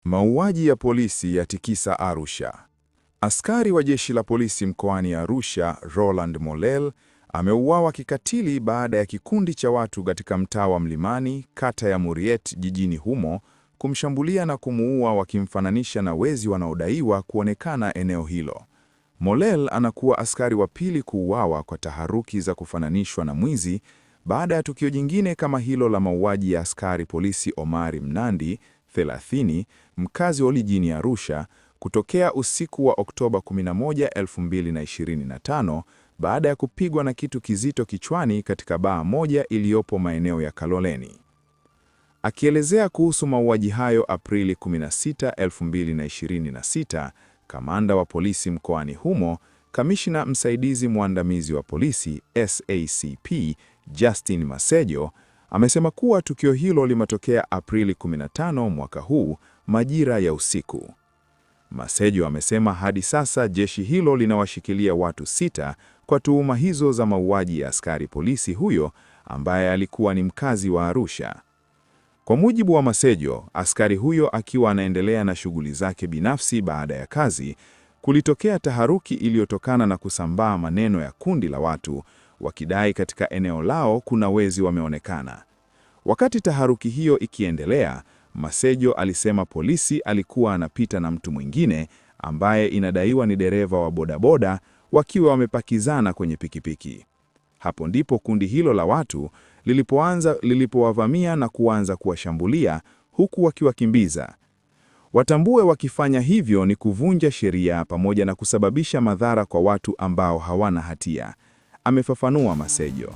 Mauaji ya polisi yatikisa Arusha. Askari wa jeshi la polisi mkoani Arusha, Roland Mollel, ameuawa kikatili baada ya kikundi cha watu katika mtaa wa Mlimani, kata ya Muriet, jijini humo, kumshambulia na kumuua wakimfananisha na wezi wanaodaiwa kuonekana eneo hilo. Mollel anakuwa askari wa pili kuuawa kwa taharuki za kufananishwa na mwizi baada ya tukio jingine kama hilo la mauaji ya askari polisi Omari Mnandi, 30, mkazi wa jijini Arusha, kutokea usiku wa Oktoba 11, 2025 baada ya kupigwa na kitu kizito kichwani katika baa moja iliyopo maeneo ya Kaloleni. Akielezea kuhusu mauaji hayo Aprili 16, 2026, kamanda wa polisi mkoani humo, kamishna msaidizi mwandamizi wa polisi SACP Justin Masejo, amesema kuwa tukio hilo limetokea Aprili 15 mwaka huu majira ya usiku. Masejo amesema hadi sasa jeshi hilo linawashikilia watu 6 kwa tuhuma hizo za mauaji ya askari polisi huyo ambaye alikuwa ni mkazi wa Arusha. Kwa mujibu wa Masejo, askari huyo akiwa anaendelea na shughuli zake binafsi baada ya kazi, kulitokea taharuki iliyotokana na kusambaa maneno ya kundi la watu wakidai katika eneo lao kuna wezi wameonekana. Wakati taharuki hiyo ikiendelea, Masejo alisema polisi alikuwa anapita na mtu mwingine ambaye inadaiwa ni dereva wa bodaboda wakiwa wamepakizana kwenye pikipiki. Hapo ndipo kundi hilo la watu lilipowavamia na kuanza kuwashambulia huku wakiwakimbiza. Watambue wakifanya hivyo ni kuvunja sheria pamoja na kusababisha madhara kwa watu ambao hawana hatia, amefafanua Masejo.